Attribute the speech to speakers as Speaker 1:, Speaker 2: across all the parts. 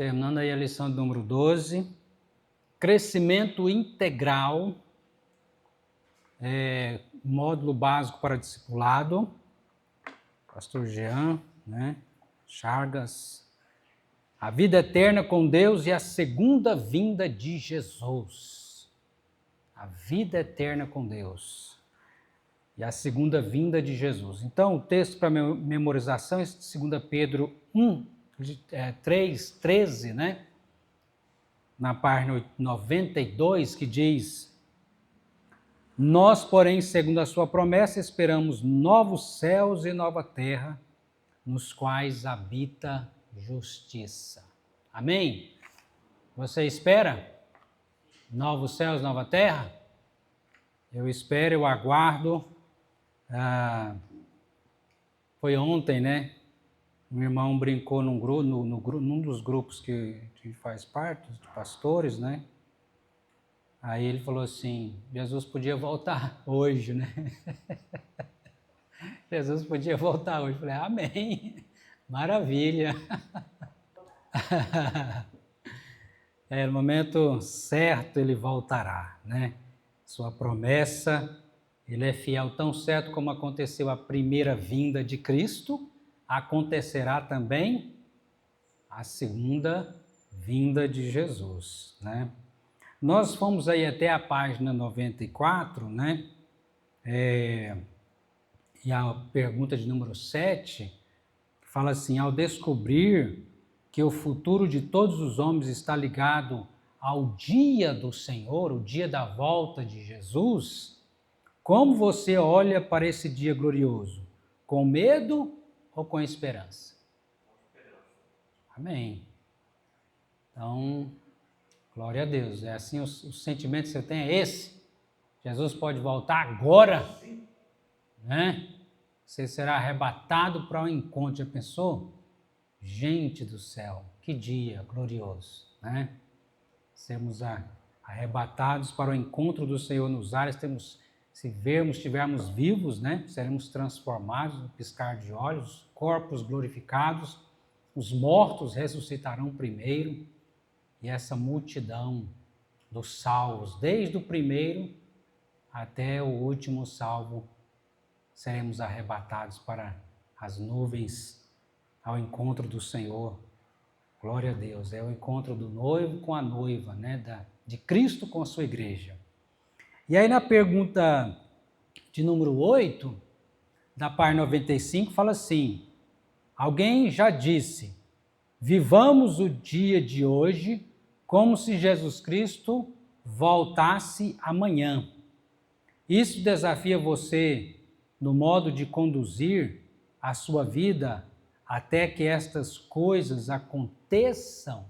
Speaker 1: Terminando aí a lição número 12, crescimento integral, módulo básico para discipulado, pastor Jean, Chagas, a vida eterna com Deus e a segunda vinda de Jesus. A vida eterna com Deus e a segunda vinda de Jesus. Então, o texto para memorização é 2 Pedro 13, na página 92, que diz: nós, porém, segundo a sua promessa, esperamos novos céus e nova terra, nos quais habita justiça. Amém? Você espera novos céus, nova terra? Eu espero, eu aguardo. Foi ontem, Um irmão brincou num dos grupos que faz parte, de pastores, Aí ele falou assim: Jesus podia voltar hoje, Jesus podia voltar hoje. Eu falei: amém, maravilha. No momento certo ele voltará, Sua promessa, ele é fiel, tão certo como aconteceu a primeira vinda de Cristo, acontecerá também a segunda vinda de Jesus, Nós fomos aí até a página 94, E a pergunta de número 7 fala assim: ao descobrir que o futuro de todos os homens está ligado ao dia do Senhor, o dia da volta de Jesus, como você olha para esse dia glorioso? Com medo ou com esperança? Amém. Então, glória a Deus. É assim, o sentimento que você tem é esse? Jesus pode voltar agora, Você será arrebatado para o encontro. Já pensou? Gente do céu, que dia glorioso, Sermos arrebatados para o encontro do Senhor nos ares, estivermos vivos, Seremos transformados no piscar de olhos, corpos glorificados, os mortos ressuscitarão primeiro, e essa multidão dos salvos, desde o primeiro até o último salvo, seremos arrebatados para as nuvens ao encontro do Senhor. Glória a Deus, é o encontro do noivo com a noiva, de Cristo com a sua igreja. E aí na pergunta de número 8, da página 95, fala assim: alguém já disse, vivamos o dia de hoje como se Jesus Cristo voltasse amanhã. Isso desafia você no modo de conduzir a sua vida até que estas coisas aconteçam?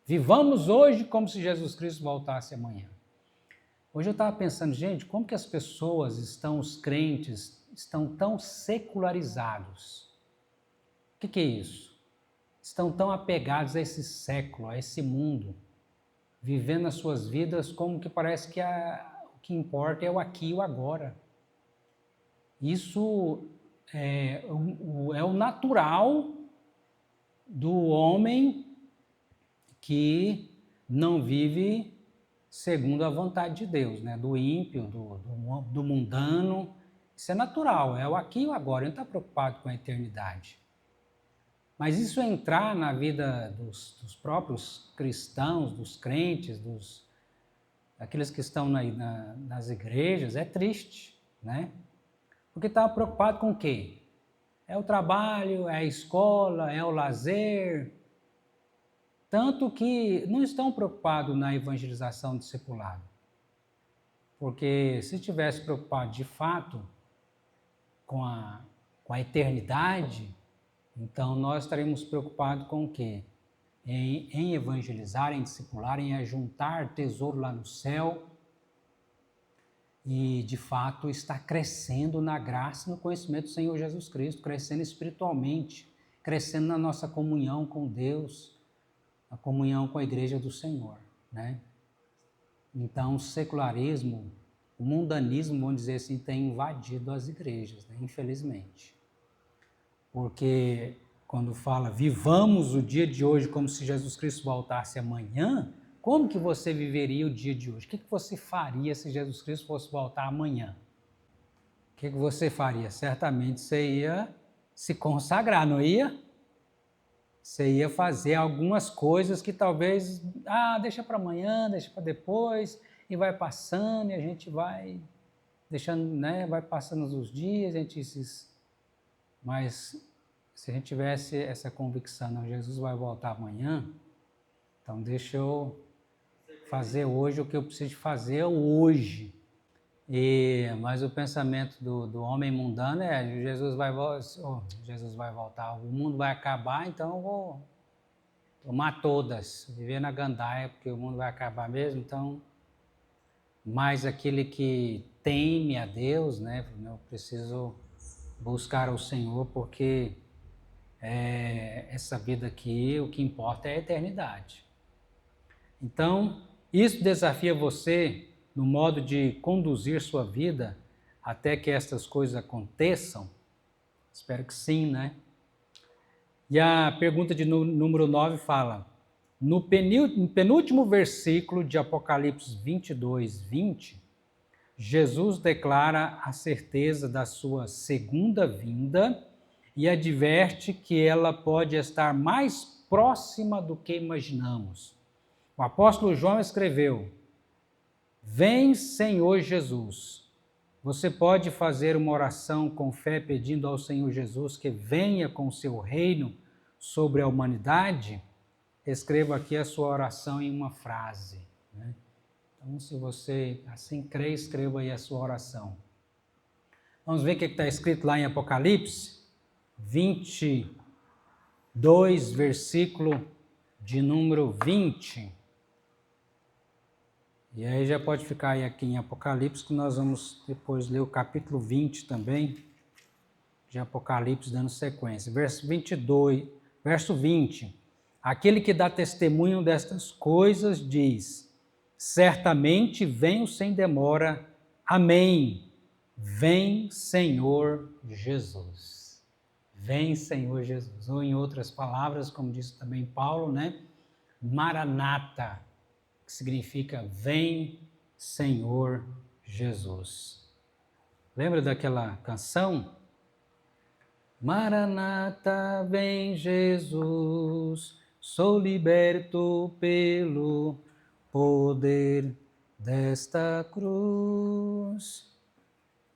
Speaker 1: Vivamos hoje como se Jesus Cristo voltasse amanhã. Hoje eu estava pensando, gente, como que as pessoas os crentes, estão tão secularizados? O que é isso? Estão tão apegados a esse século, a esse mundo, vivendo as suas vidas como que parece que o que importa é o aqui e o agora. Isso é o natural do homem que não vive segundo a vontade de Deus, do ímpio, do mundano. Isso é natural, é o aqui e o agora, ele não está preocupado com a eternidade. Mas isso entrar na vida dos próprios cristãos, dos crentes, daqueles que estão nas igrejas, é triste, Porque está preocupado com o quê? É o trabalho, é a escola, é o lazer. Tanto que não estão preocupados na evangelização do discipulado. Porque se estivesse preocupado de fato com a eternidade, então nós estaríamos preocupados com o quê? Em evangelizar, em discipular, em ajuntar tesouro lá no céu e, de fato, estar crescendo na graça e no conhecimento do Senhor Jesus Cristo, crescendo espiritualmente, crescendo na nossa comunhão com Deus, a comunhão com a igreja do Senhor, Então, o secularismo, o mundanismo, vamos dizer assim, tem invadido as igrejas, infelizmente. Porque quando fala vivamos o dia de hoje como se Jesus Cristo voltasse amanhã, como que você viveria o dia de hoje? O que você faria se Jesus Cristo fosse voltar amanhã? O que você faria? Certamente você ia se consagrar, não ia? Você ia fazer algumas coisas que talvez, deixa para amanhã, deixa para depois, e vai passando, e a gente vai deixando, né, vai passando os dias, mas se a gente tivesse essa convicção, não, Jesus vai voltar amanhã, então deixa eu fazer hoje o que eu preciso fazer hoje. Mas o pensamento do homem mundano é Jesus vai voltar, o mundo vai acabar, então eu vou tomar todas, viver na gandaia, porque o mundo vai acabar mesmo, então, mas aquele que teme a Deus, né, eu preciso buscar o Senhor, porque essa vida aqui, o que importa é a eternidade. Então, isso desafia você no modo de conduzir sua vida até que estas coisas aconteçam? Espero que sim, né? E a pergunta de número 9 fala, no penúltimo versículo de Apocalipse 22, 20, Jesus declara a certeza da sua segunda vinda e adverte que ela pode estar mais próxima do que imaginamos. O apóstolo João escreveu, vem, Senhor Jesus. Você pode fazer uma oração com fé pedindo ao Senhor Jesus que venha com o seu reino sobre a humanidade? Escreva aqui a sua oração em uma frase, né? Então, se você assim crê, escreva aí a sua oração. Vamos ver o que está escrito lá em Apocalipse 22, versículo de número 20. E aí já pode ficar aí aqui em Apocalipse, que nós vamos depois ler o capítulo 20 também, de Apocalipse, dando sequência. Verso 20. Aquele que dá testemunho destas coisas diz, certamente venho sem demora, amém. Vem, Senhor Jesus. Vem, Senhor Jesus. Ou em outras palavras, como disse também Paulo, né? Maranata, que significa vem, Senhor Jesus. Lembra daquela canção? Maranata, vem Jesus, sou liberto pelo poder desta cruz.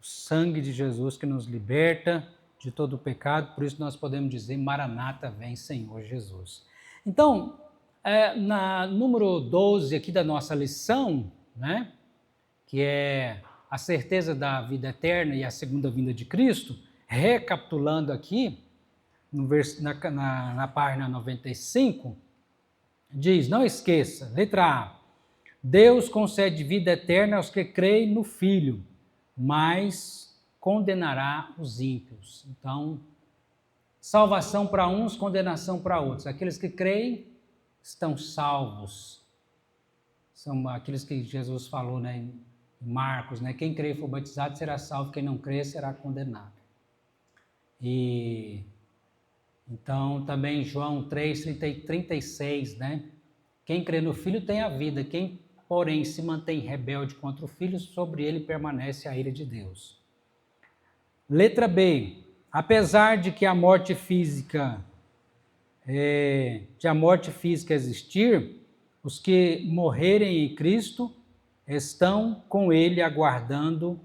Speaker 1: O sangue de Jesus que nos liberta de todo o pecado, por isso nós podemos dizer, Maranata, vem Senhor Jesus. Então, na número 12 aqui da nossa lição, né, que é a certeza da vida eterna e a segunda vinda de Cristo, recapitulando aqui, na página 95, diz, não esqueça, letra A, Deus concede vida eterna aos que creem no Filho, mas condenará os ímpios. Então, salvação para uns, condenação para outros. Aqueles que creem estão salvos. São aqueles que Jesus falou, né, em Marcos, né? Quem crê e for batizado será salvo, quem não crê será condenado. E então também João 3:36, né? Quem crê no Filho tem a vida, quem porém se mantém rebelde contra o Filho, sobre ele permanece a ira de Deus. Letra B, apesar de que a morte física existir, os que morrerem em Cristo estão com ele aguardando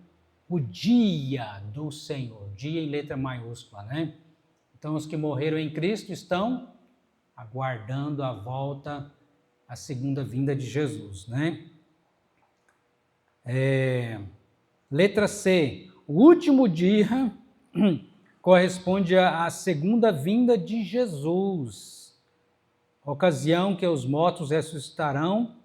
Speaker 1: o dia do Senhor, dia em letra maiúscula, né? Então, os que morreram em Cristo estão aguardando a volta, a segunda vinda de Jesus, né? Letra C, o último dia corresponde à segunda vinda de Jesus, ocasião que os mortos ressuscitarão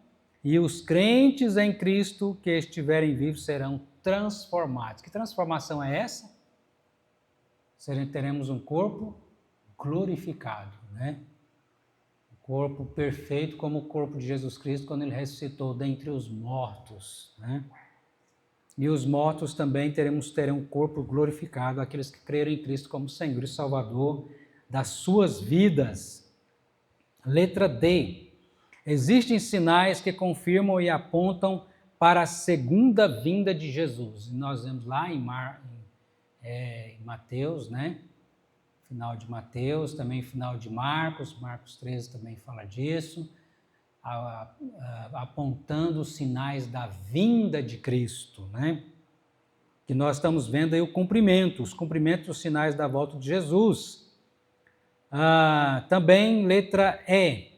Speaker 1: e os crentes em Cristo que estiverem vivos serão transformados. Que transformação é essa? Teremos um corpo glorificado, né? Um corpo perfeito como o corpo de Jesus Cristo quando ele ressuscitou dentre os mortos, né? E os mortos também terão um corpo glorificado, aqueles que creram em Cristo como Senhor e Salvador das suas vidas. Letra D. Existem sinais que confirmam e apontam para a segunda vinda de Jesus. E nós vemos lá em Mateus, né? Final de Mateus, também final de Marcos 13 também fala disso, apontando os sinais da vinda de Cristo, né? Que nós estamos vendo aí os cumprimentos dos sinais da volta de Jesus. Também letra E.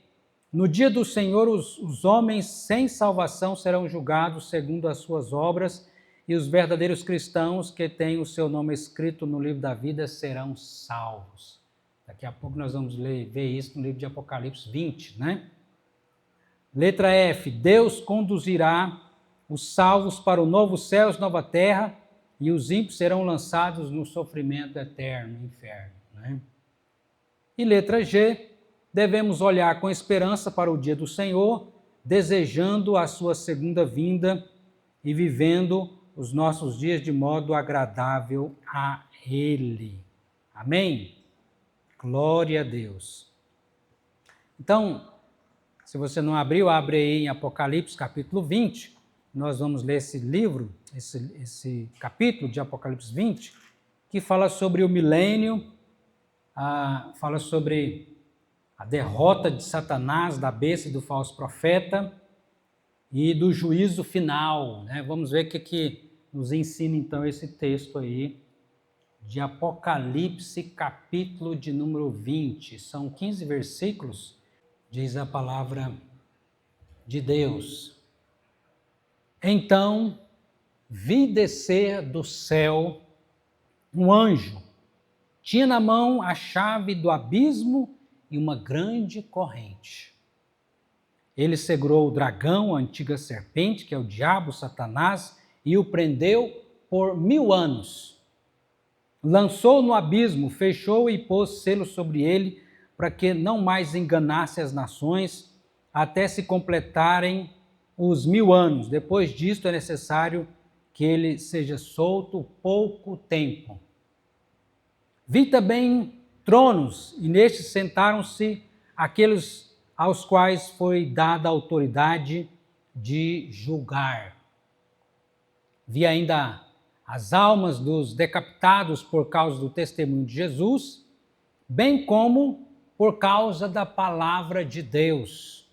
Speaker 1: No dia do Senhor, os homens sem salvação serão julgados segundo as suas obras, e os verdadeiros cristãos que têm o seu nome escrito no livro da vida serão salvos. Daqui a pouco nós vamos ver isso no livro de Apocalipse 20, né? Letra F. Deus conduzirá os salvos para o novo céu e nova terra, e os ímpios serão lançados no sofrimento eterno, no inferno, né? E letra G. Devemos olhar com esperança para o dia do Senhor, desejando a sua segunda vinda e vivendo os nossos dias de modo agradável a Ele. Amém? Glória a Deus. Então, se você não abriu, abre aí em Apocalipse capítulo 20. Nós vamos ler esse livro, esse capítulo de Apocalipse 20, que fala sobre o milênio, fala sobre a derrota de Satanás, da besta e do falso profeta e do juízo final, né? Vamos ver o que nos ensina então esse texto aí de Apocalipse, capítulo de número 20. São 15 versículos, diz a palavra de Deus. Então, vi descer do céu um anjo. Tinha na mão a chave do abismo e uma grande corrente. Ele segurou o dragão, a antiga serpente, que é o diabo, Satanás, e o prendeu por 1000 anos. Lançou no abismo, fechou e pôs selo sobre ele, para que não mais enganasse as nações, até se completarem os 1000 anos. Depois disto é necessário que ele seja solto pouco tempo. Vi também tronos, e nestes sentaram-se aqueles aos quais foi dada a autoridade de julgar. Vi ainda as almas dos decapitados por causa do testemunho de Jesus, bem como por causa da palavra de Deus.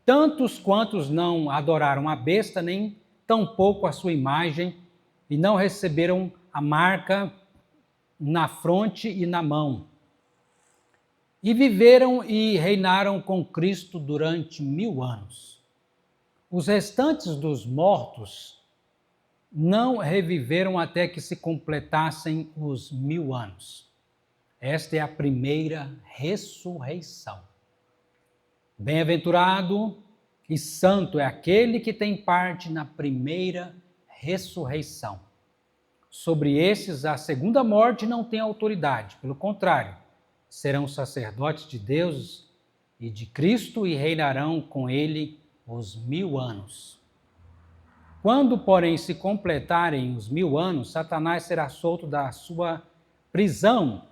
Speaker 1: Tantos quantos não adoraram a besta, nem tampouco a sua imagem, e não receberam a marca na fronte e na mão. E viveram e reinaram com Cristo durante 1000 anos. Os restantes dos mortos não reviveram até que se completassem os 1000 anos. Esta é a primeira ressurreição. Bem-aventurado e santo é aquele que tem parte na primeira ressurreição. Sobre esses, a segunda morte não tem autoridade, pelo contrário, serão sacerdotes de Deus e de Cristo e reinarão com ele os 1000 anos. Quando, porém, se completarem os 1000 anos, Satanás será solto da sua prisão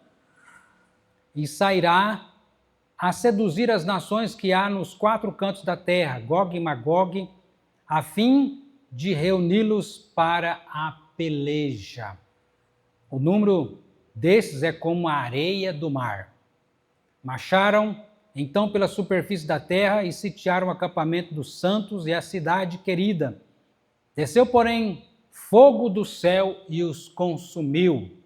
Speaker 1: e sairá a seduzir as nações que há nos 4 cantos da terra, Gog e Magog, a fim de reuni-los para a peleja. O número desses é como a areia do mar. Marcharam então pela superfície da terra e sitiaram o acampamento dos santos e a cidade querida. Desceu, porém, fogo do céu e os consumiu.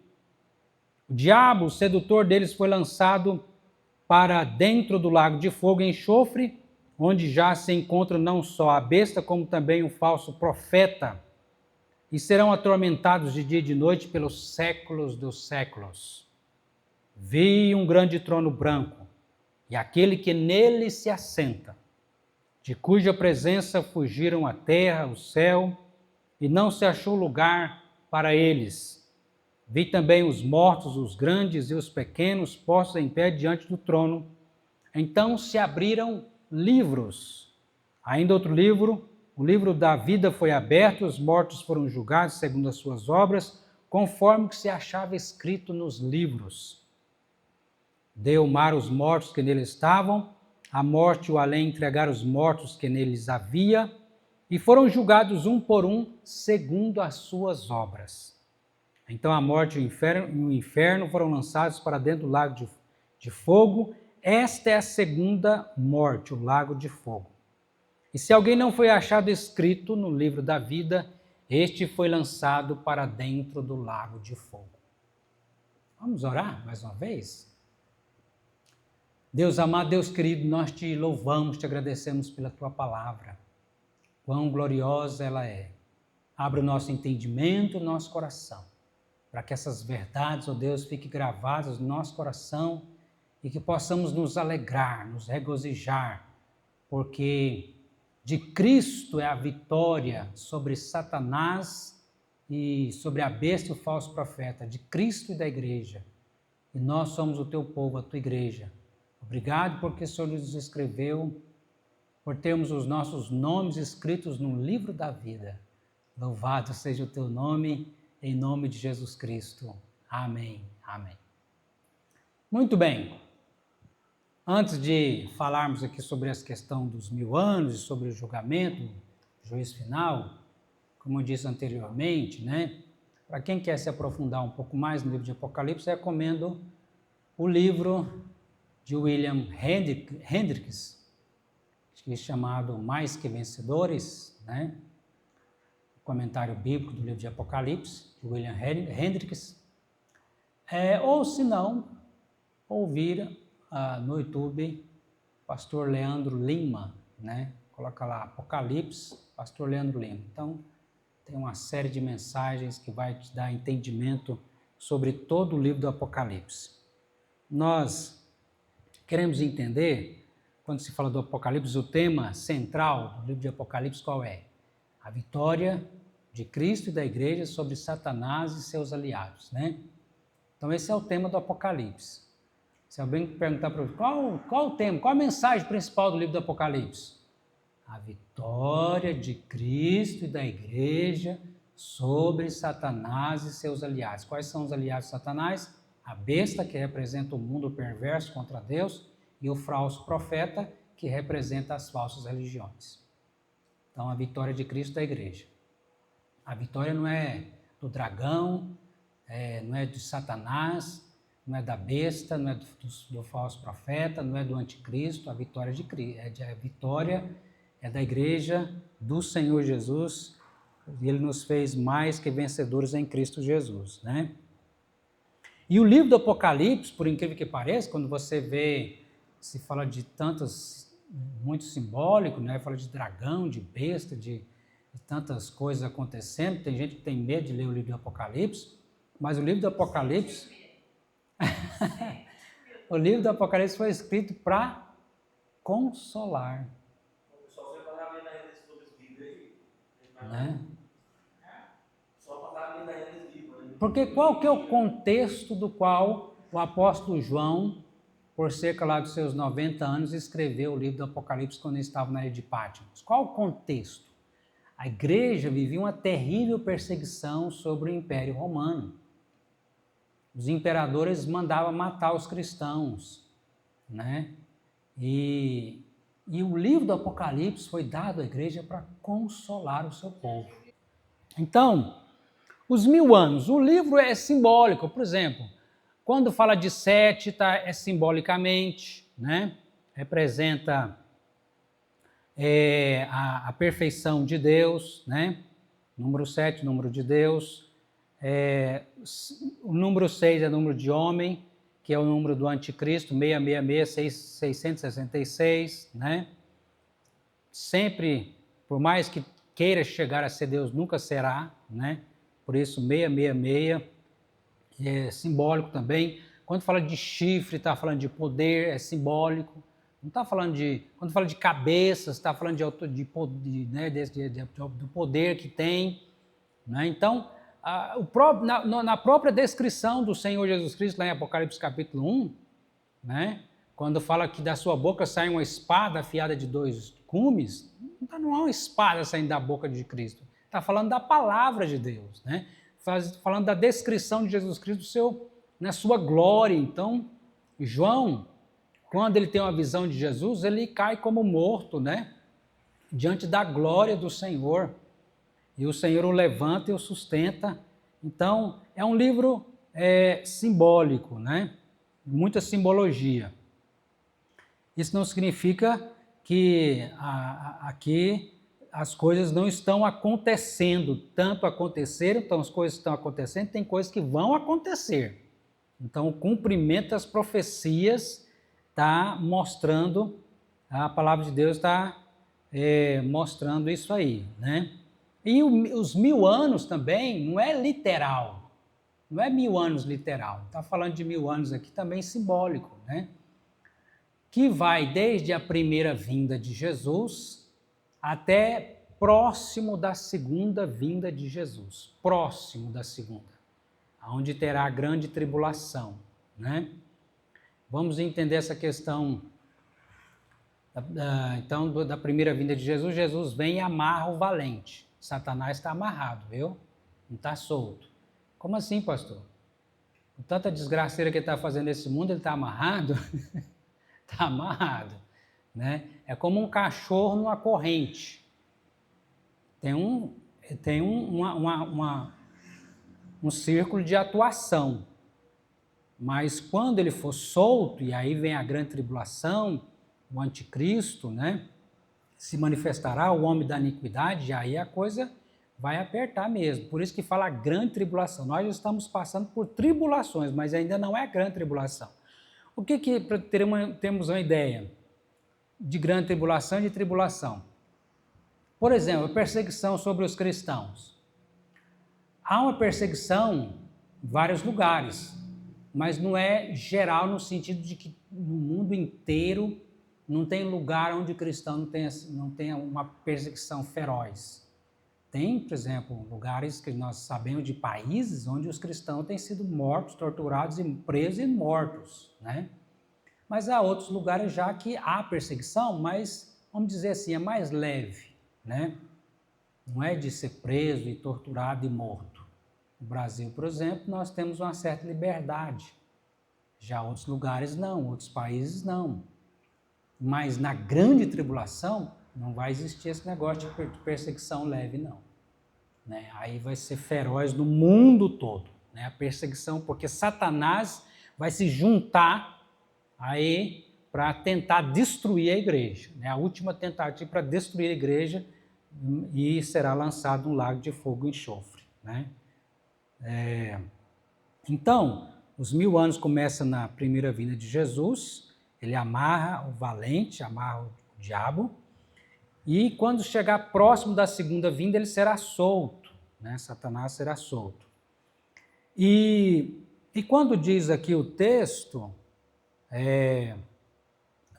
Speaker 1: O diabo, o sedutor deles, foi lançado para dentro do lago de fogo e enxofre, onde já se encontra não só a besta, como também o falso profeta, e serão atormentados de dia e de noite pelos séculos dos séculos. Vi um grande trono branco, e aquele que nele se assenta, de cuja presença fugiram a terra, o céu, e não se achou lugar para eles. Vi também os mortos, os grandes e os pequenos, postos em pé diante do trono. Então se abriram livros. Ainda outro livro, o livro da vida foi aberto, os mortos foram julgados segundo as suas obras, conforme que se achava escrito nos livros. Deu o mar os mortos que nele estavam, a morte e o além entregaram os mortos que neles havia, e foram julgados um por um, segundo as suas obras. Então a morte e o inferno foram lançados para dentro do lago de fogo. Esta é a segunda morte, o lago de fogo. E se alguém não foi achado escrito no livro da vida, este foi lançado para dentro do lago de fogo. Vamos orar mais uma vez? Deus amado, Deus querido, nós te louvamos, te agradecemos pela tua palavra. Quão gloriosa ela é. Abra o nosso entendimento, o nosso coração, para que essas verdades, ó Deus, fiquem gravadas no nosso coração e que possamos nos alegrar, nos regozijar, porque de Cristo é a vitória sobre Satanás e sobre a besta e o falso profeta, de Cristo e da igreja. E nós somos o teu povo, a tua igreja. Obrigado porque o Senhor nos escreveu, por termos os nossos nomes escritos no livro da vida. Louvado seja o teu nome, em nome de Jesus Cristo. Amém. Amém. Muito bem. Antes de falarmos aqui sobre essa questão dos 1000 anos e sobre o julgamento, o juízo final, como eu disse anteriormente, para quem quer se aprofundar um pouco mais no livro de Apocalipse, eu recomendo o livro de William Hendricks, que é chamado Mais que Vencedores, comentário bíblico do livro de Apocalipse, de William Hendricks, ou se não, ouvir no YouTube, pastor Leandro Lima, coloca lá Apocalipse, pastor Leandro Lima. Então, tem uma série de mensagens que vai te dar entendimento sobre todo o livro do Apocalipse. Nós queremos entender, quando se fala do Apocalipse, o tema central do livro de Apocalipse qual é? A vitória de Cristo e da igreja sobre Satanás e seus aliados, Então esse é o tema do Apocalipse. Se alguém perguntar para você, qual o tema, qual a mensagem principal do livro do Apocalipse? A vitória de Cristo e da igreja sobre Satanás e seus aliados. Quais são os aliados de Satanás? A besta, que representa o mundo perverso contra Deus, e o falso profeta, que representa as falsas religiões. Então, a vitória de Cristo da igreja. A vitória não é do dragão, não é de Satanás, não é da besta, não é do falso profeta, não é do anticristo. A vitória de Cristo, a vitória é da igreja do Senhor Jesus, e Ele nos fez mais que vencedores em Cristo Jesus, E o livro do Apocalipse, por incrível que pareça, quando você vê, se fala de tantas, muito simbólico, fala de dragão, de besta, de tantas coisas acontecendo, tem gente que tem medo de ler o livro do Apocalipse, mas o livro do Apocalipse, o livro do Apocalipse foi escrito para consolar.
Speaker 2: Só você pagar a minha renda sobre esse livro aí. Só pagar a minha renda desse livro.
Speaker 1: Porque qual que é o contexto do qual o apóstolo João, por cerca lá dos seus 90 anos, escreveu o livro do Apocalipse quando ele estava na ilha de Patmos? Qual o contexto? A igreja vivia uma terrível perseguição sobre o Império Romano. Os imperadores mandavam matar os cristãos, E o livro do Apocalipse foi dado à igreja para consolar o seu povo. Então, os 1000 anos, o livro é simbólico, por exemplo, quando fala de 7, é simbolicamente, representa a perfeição de Deus, Número 7, número de Deus. O número 6 é o número de homem, que é o número do anticristo, 666, 666, Sempre, por mais que queira chegar a ser Deus, nunca será, Por isso, 666 é simbólico também. Quando fala de chifre, está falando de poder, é simbólico. Não está falando de... Quando fala de cabeças, está falando do poder que tem. Então, na própria descrição do Senhor Jesus Cristo, lá em Apocalipse capítulo 1, quando fala que da sua boca sai uma espada afiada de 2 gumes, não é uma espada saindo da boca de Cristo. Está falando da palavra de Deus, falando da descrição de Jesus Cristo na sua glória. Então, João, quando ele tem uma visão de Jesus, ele cai como morto, né? Diante da glória do Senhor. E o Senhor o levanta e o sustenta. Então, é um livro simbólico, né? Muita simbologia. Isso não significa que aqui as coisas não estão acontecendo. Tanto aconteceram, então as coisas estão acontecendo, tem coisas que vão acontecer. Então, o cumprimento das profecias está mostrando, a palavra de Deus está mostrando isso aí, né? E os 1000 anos também não é literal, não é 1000 anos literal, está falando de 1000 anos aqui também simbólico, né? Que vai desde a primeira vinda de Jesus até próximo da segunda vinda de Jesus, próximo da segunda, onde terá a grande tribulação, né? Vamos entender essa questão, então, da primeira vinda de Jesus. Jesus vem e amarra o valente. Satanás está amarrado, viu? Não está solto. Como assim, pastor? Com tanta desgraceira que ele está fazendo nesse mundo, ele está amarrado? Está amarrado, né? É como um cachorro numa corrente. Tem um círculo de atuação. Mas quando ele for solto, e aí vem a grande tribulação, o anticristo, né? Se manifestará o homem da iniquidade, e aí a coisa vai apertar mesmo. Por isso que fala a grande tribulação. Nós estamos passando por tribulações, mas ainda não é a grande tribulação. O que para termos uma ideia de grande tribulação e de tribulação? Por exemplo, a perseguição sobre os cristãos. Há uma perseguição em vários lugares, mas não é geral no sentido de que no mundo inteiro não tem lugar onde o cristão não tenha uma perseguição feroz. Tem, por exemplo, lugares que nós sabemos de países onde os cristãos têm sido mortos, torturados, presos e mortos, né? Mas há outros lugares já que há perseguição, mas, vamos dizer assim, é mais leve, né? Não é de ser preso e torturado e morto. No Brasil, por exemplo, nós temos uma certa liberdade. Já outros lugares não, outros países não. Mas na grande tribulação não vai existir esse negócio de perseguição leve, não. Né? Aí vai ser feroz no mundo todo, né? A perseguição, porque Satanás vai se juntar aí para tentar destruir a igreja, né? A última tentativa para destruir a igreja, e será lançado um lago de fogo e enxofre, né? Então, os 1000 anos começam na primeira vinda de Jesus. Ele amarra o valente, amarra o diabo, e quando chegar próximo da segunda vinda, ele será solto, né? Satanás será solto. E quando diz aqui o texto,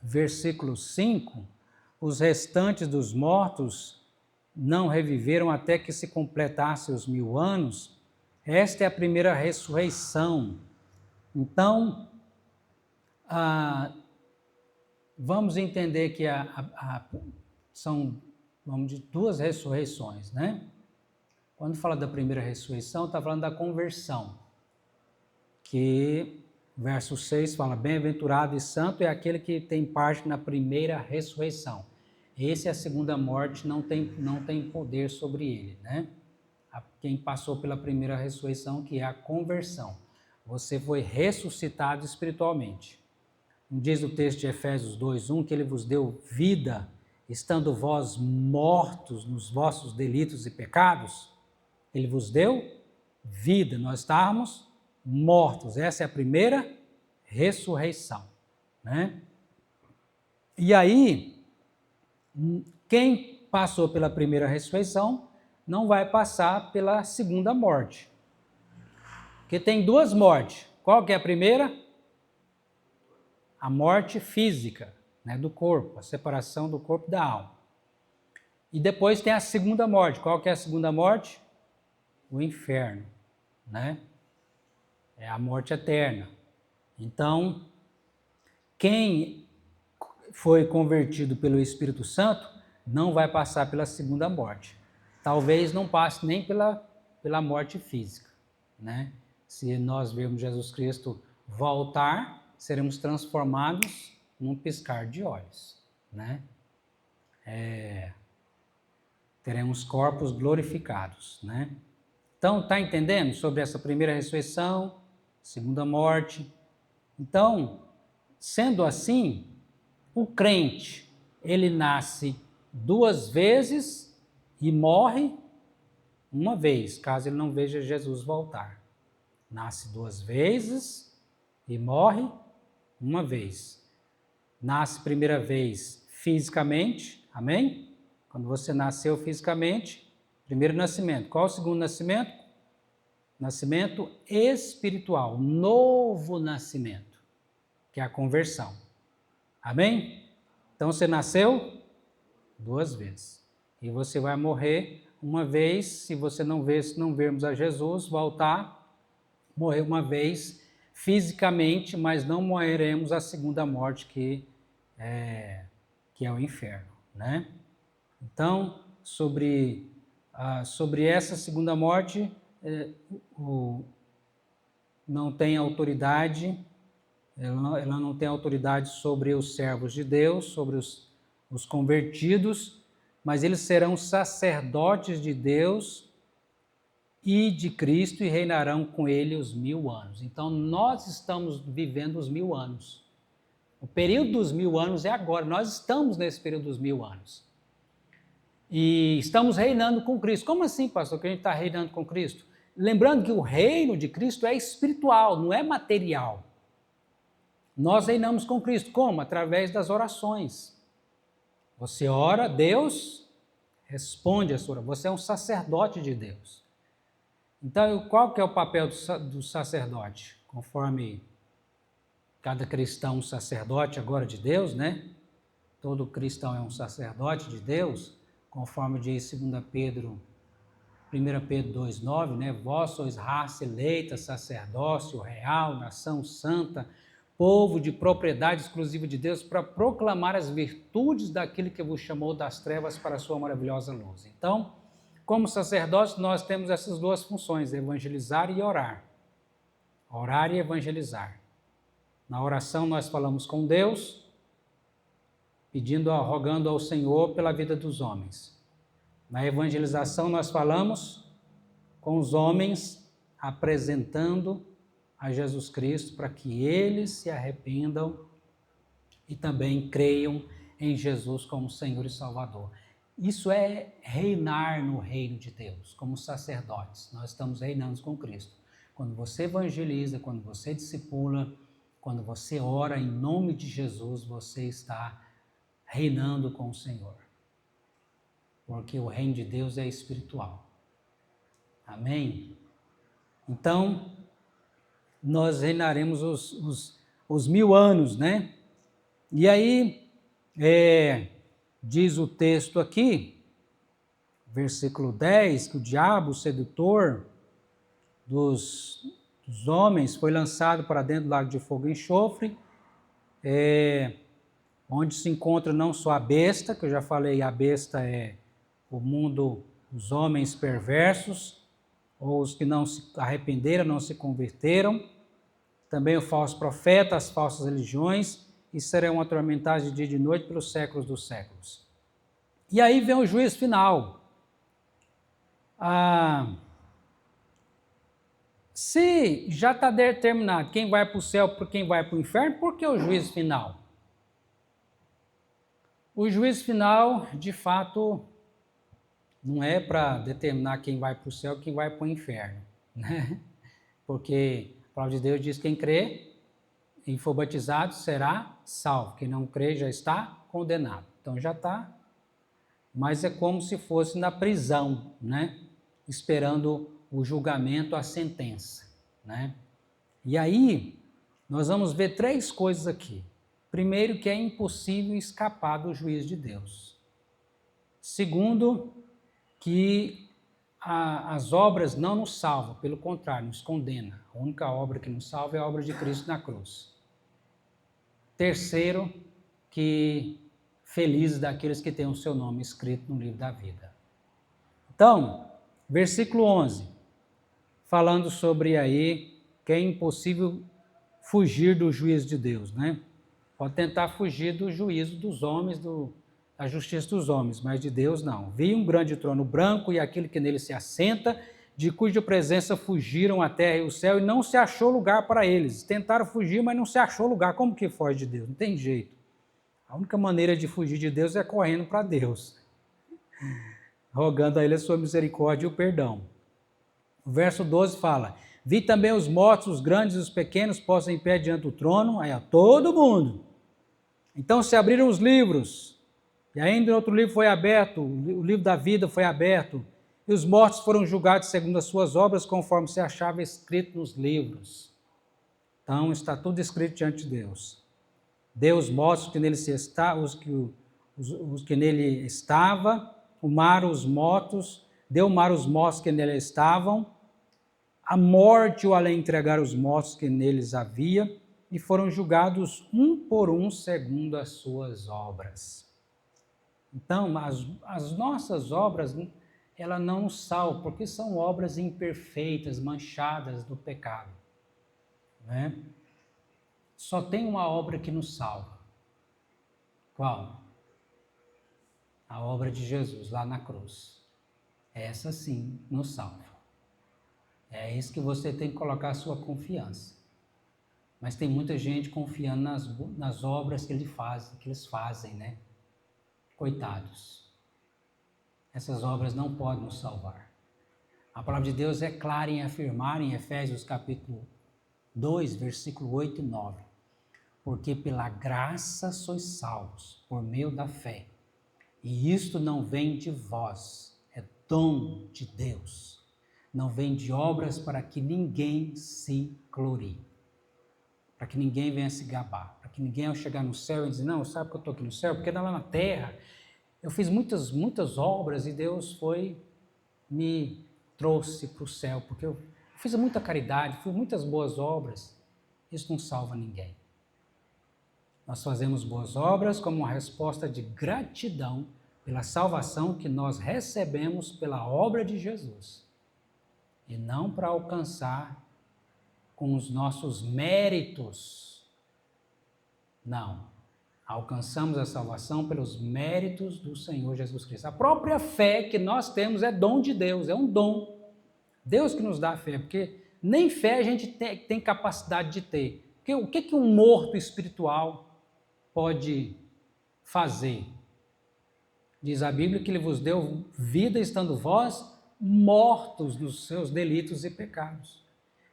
Speaker 1: versículo 5, os restantes dos mortos não reviveram até que se completassem os 1000 anos, esta é a primeira ressurreição. Então, vamos entender que são, vamos dizer, 2 ressurreições, né? Quando fala da primeira ressurreição, está falando da conversão, que verso 6 fala, bem-aventurado e santo é aquele que tem parte na primeira ressurreição. Esse, a segunda morte, não tem poder sobre ele, né? Quem passou pela primeira ressurreição, que é a conversão. Você foi ressuscitado espiritualmente. Diz o texto de Efésios 2:1 que ele vos deu vida, estando vós mortos nos vossos delitos e pecados. Ele vos deu vida, nós estávamos mortos. Essa é a primeira ressurreição, né? E aí, quem passou pela primeira ressurreição não vai passar pela segunda morte. Porque tem 2 mortes. Qual que é a primeira? A morte física, né, do corpo, a separação do corpo e da alma. E depois tem a segunda morte. Qual que é a segunda morte? O inferno, né? É a morte eterna. Então, quem foi convertido pelo Espírito Santo não vai passar pela segunda morte. Talvez não passe nem pela morte física, né? Se nós vermos Jesus Cristo voltar, seremos transformados num piscar de olhos, né? Teremos corpos glorificados, né? Então, está entendendo sobre essa primeira ressurreição, segunda morte? Então, sendo assim, o crente, ele nasce 2 vezes e morre uma vez, caso ele não veja Jesus voltar. Nasce 2 vezes e morre uma vez. Nasce primeira vez fisicamente, amém? Quando você nasceu fisicamente, primeiro nascimento. Qual o segundo nascimento? Nascimento espiritual, novo nascimento, que é a conversão. Amém? Então você nasceu 2 vezes. E você vai morrer uma vez, se você não vermos a Jesus, voltar, morrer uma vez fisicamente, mas não morreremos a segunda morte, que é o inferno, né? Então, sobre essa segunda morte, não tem autoridade, ela não tem autoridade sobre os servos de Deus, sobre os convertidos, mas eles serão sacerdotes de Deus e de Cristo e reinarão com ele os 1000 anos. Então, nós estamos vivendo os 1000 anos. O período dos 1000 anos é agora, nós estamos nesse período dos 1000 anos. E estamos reinando com Cristo. Como assim, pastor, que a gente está reinando com Cristo? Lembrando que o reino de Cristo é espiritual, não é material. Nós reinamos com Cristo. Como? Através das orações. Você ora, Deus responde a sua oração. Você é um sacerdote de Deus. Então, qual que é o papel do sacerdote? Conforme cada cristão um sacerdote agora de Deus, né? Todo cristão é um sacerdote de Deus, conforme diz 1 Pedro 2,9, né? Vós sois raça eleita, sacerdócio real, nação santa, povo de propriedade exclusiva de Deus, para proclamar as virtudes daquele que vos chamou das trevas para a sua maravilhosa luz. Então, como sacerdotes, nós temos essas 2 funções, evangelizar e orar. Orar e evangelizar. Na oração nós falamos com Deus, rogando ao Senhor pela vida dos homens. Na evangelização nós falamos com os homens, apresentando a Jesus Cristo para que eles se arrependam e também creiam em Jesus como Senhor e Salvador. Isso é reinar no reino de Deus, como sacerdotes. Nós estamos reinando com Cristo. Quando você evangeliza, quando você discipula, quando você ora em nome de Jesus, você está reinando com o Senhor. Porque o reino de Deus é espiritual. Amém? Então, nós reinaremos os 1000 anos, né? E aí, diz o texto aqui, versículo 10, que o diabo, o sedutor dos homens, foi lançado para dentro do lago de fogo e enxofre, onde se encontra não só a besta, que eu já falei, a besta é o mundo, os homens perversos, ou os que não se arrependeram, não se converteram, também o falso profeta, as falsas religiões, e serão atormentados de dia e de noite pelos séculos dos séculos. E aí vem o juízo final. Se já está determinado quem vai para o céu e quem vai para o inferno, por que o juízo final? O juízo final, de fato, não é para determinar quem vai para o céu e quem vai para o inferno, né? Porque a palavra de Deus diz que quem crê e for batizado será salvo. Quem não crê já está condenado. Então já está, mas é como se fosse na prisão, né? Esperando o julgamento, a sentença, né? E aí, nós vamos ver 3 coisas aqui. Primeiro, que é impossível escapar do juízo de Deus. Segundo, que as obras não nos salvam, pelo contrário, nos condena. A única obra que nos salva é a obra de Cristo na cruz. Terceiro, que felizes daqueles que têm o seu nome escrito no livro da vida. Então, versículo 11, falando sobre aí que é impossível fugir do juízo de Deus, né? Pode tentar fugir do juízo dos homens, da justiça dos homens, mas de Deus não. Vi um grande trono branco e aquele que nele se assenta, de cuja presença fugiram a terra e o céu, e não se achou lugar para eles. Tentaram fugir, mas não se achou lugar. Como que foge de Deus? Não tem jeito. A única maneira de fugir de Deus é correndo para Deus, rogando a Ele a sua misericórdia e o perdão. O verso 12 fala: vi também os mortos, os grandes e os pequenos, postos em pé diante do trono, aí a todo mundo. Então se abriram os livros, e ainda outro livro foi aberto, o livro da vida foi aberto, e os mortos foram julgados segundo as suas obras, conforme se achava escrito nos livros. Então está tudo escrito diante de Deus. Deu os mortos que nele os que nele estava, o mar os mortos, deu o mar os mortos que nele estavam, a morte o além entregar os mortos que neles havia, e foram julgados um por um segundo as suas obras. Então, as nossas obras, ela não nos salvam, porque são obras imperfeitas, manchadas do pecado, né? Só tem uma obra que nos salva. Qual? A obra de Jesus lá na cruz. Essa sim nos salva. É isso que você tem que colocar a sua confiança. Mas tem muita gente confiando nas obras que eles fazem, né? Coitados. Essas obras não podem nos salvar. A palavra de Deus é clara em afirmar em Efésios capítulo 2, versículo 8 e 9. Porque pela graça sois salvos, por meio da fé. E isto não vem de vós, é dom de Deus. Não vem de obras para que ninguém se glorie. Para que ninguém venha se gabar. Para que ninguém ao chegar no céu e dizer, não, sabe que eu estou aqui no céu? Porque lá na terra eu fiz muitas obras e Deus me trouxe para o céu. Porque eu fiz muita caridade, fiz muitas boas obras. Isso não salva ninguém. Nós fazemos boas obras como uma resposta de gratidão pela salvação que nós recebemos pela obra de Jesus. E não para alcançar com os nossos méritos. Não. Alcançamos a salvação pelos méritos do Senhor Jesus Cristo. A própria fé que nós temos é dom de Deus, é um dom. Deus que nos dá a fé, porque nem fé a gente tem capacidade de ter. Porque o que um morto espiritual pode fazer? Diz a Bíblia que Ele vos deu vida estando vós mortos nos seus delitos e pecados.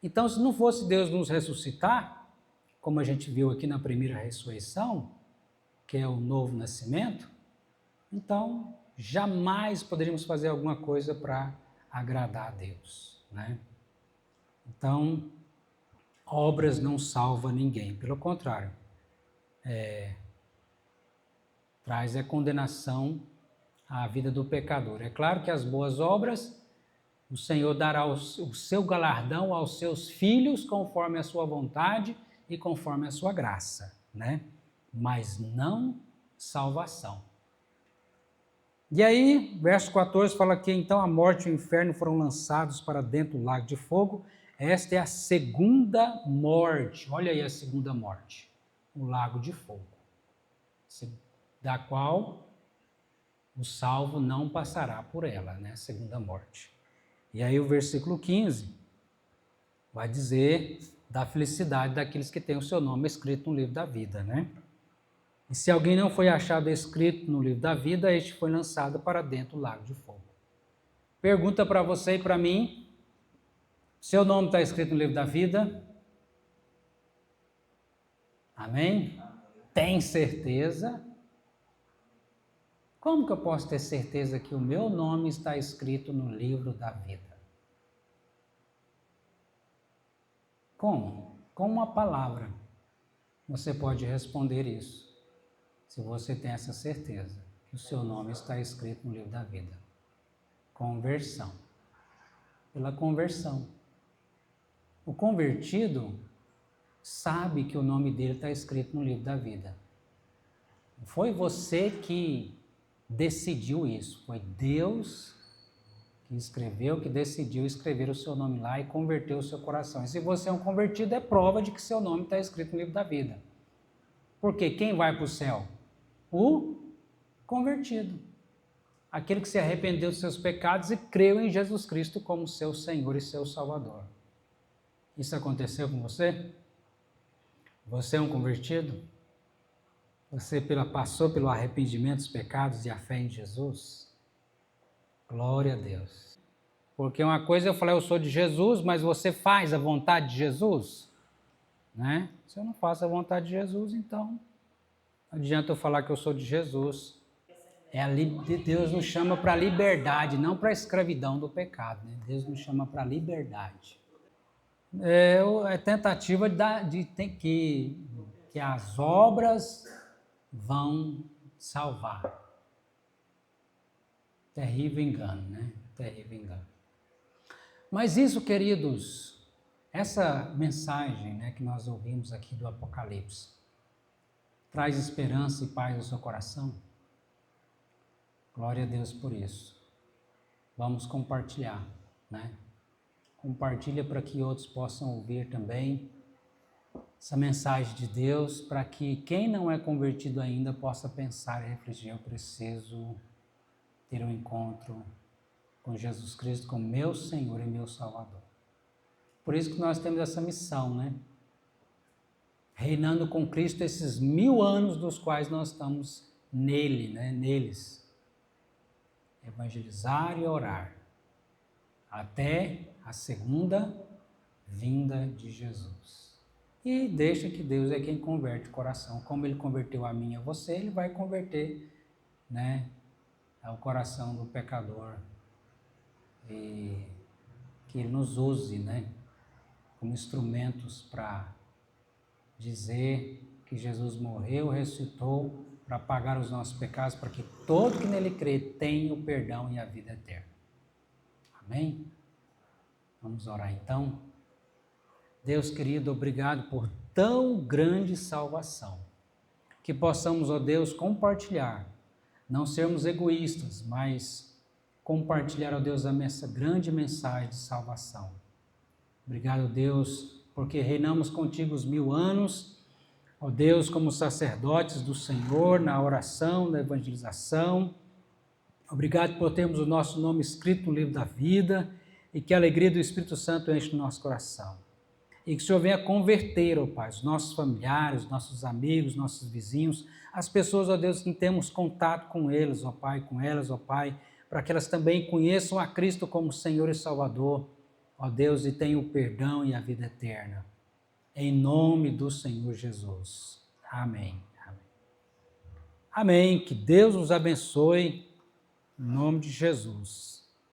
Speaker 1: Então, se não fosse Deus nos ressuscitar, como a gente viu aqui na primeira ressurreição, que é o novo nascimento, então jamais poderíamos fazer alguma coisa para agradar a Deus, né? Então, obras não salvam ninguém, pelo contrário, traz a condenação à vida do pecador. É claro que as boas obras, o Senhor dará o seu galardão aos seus filhos conforme a sua vontade e conforme a sua graça, né? Mas não salvação. E aí, verso 14 fala que então a morte e o inferno foram lançados para dentro do lago de fogo. Esta é a segunda morte. Olha aí a segunda morte, o lago de fogo, da qual o salvo não passará por ela, né? A segunda morte. E aí o versículo 15 vai dizer da felicidade daqueles que têm o seu nome escrito no livro da vida, né? E se alguém não foi achado escrito no livro da vida, este foi lançado para dentro do lago de fogo. Pergunta para você e para mim, seu nome está escrito no livro da vida? Amém? Tem certeza? Como que eu posso ter certeza que o meu nome está escrito no livro da vida? Como? Com uma palavra. Você pode responder isso, se você tem essa certeza, que o seu nome está escrito no livro da vida. Conversão. Pela conversão. O convertido sabe que o nome dele está escrito no livro da vida. Não foi você que decidiu isso, foi Deus que escreveu, que decidiu escrever o seu nome lá e converteu o seu coração. E se você é um convertido, é prova de que seu nome está escrito no livro da vida. Porque quem vai para o céu? O convertido. Aquele que se arrependeu dos seus pecados e creu em Jesus Cristo como seu Senhor e seu Salvador. Isso aconteceu com você? Você é um convertido? Você passou pelo arrependimento dos pecados e a fé em Jesus? Glória a Deus. Porque uma coisa eu falei, eu sou de Jesus, mas você faz a vontade de Jesus? Né? Se eu não faço a vontade de Jesus, então não adianta eu falar que eu sou de Jesus. Deus nos chama para a liberdade, não para a escravidão do pecado. Né? Deus nos chama para a liberdade. É tentativa que as obras vão salvar. Terrível engano, né? Terrível engano. Mas isso, queridos, essa mensagem, né, que nós ouvimos aqui do Apocalipse, traz esperança e paz ao seu coração? Glória a Deus por isso. Vamos compartilhar, né? Compartilha para que outros possam ouvir também essa mensagem de Deus, para que quem não é convertido ainda possa pensar e refletir: eu preciso ter um encontro com Jesus Cristo como meu Senhor e meu Salvador. Por isso que nós temos essa missão, né? Reinando com Cristo esses 1000 anos dos quais nós estamos nele, né? Neles. Evangelizar e orar até a segunda vinda de Jesus. E deixa que Deus é quem converte o coração. Como Ele converteu a mim e a você, Ele vai converter, né, o coração do pecador. E que Ele nos use, né, como instrumentos para dizer que Jesus morreu, ressuscitou para pagar os nossos pecados, para que todo que nele crê tenha o perdão e a vida eterna. Amém? Vamos orar então. Deus querido, obrigado por tão grande salvação. Que possamos, ó Deus, compartilhar, não sermos egoístas, mas compartilhar, ó Deus, essa grande mensagem de salvação. Obrigado, Deus, porque reinamos contigo os 1000 anos, ó Deus, como sacerdotes do Senhor, na oração, na evangelização. Obrigado por termos o nosso nome escrito no livro da vida e que a alegria do Espírito Santo enche o nosso coração. E que o Senhor venha converter, ó Pai, os nossos familiares, os nossos amigos, nossos vizinhos, as pessoas, ó Deus, que temos contato com eles, ó Pai, com elas, ó Pai, para que elas também conheçam a Cristo como Senhor e Salvador, ó Deus, e tenham o perdão e a vida eterna. Em nome do Senhor Jesus. Amém. Amém. Amém. Que Deus os abençoe. Em nome de Jesus.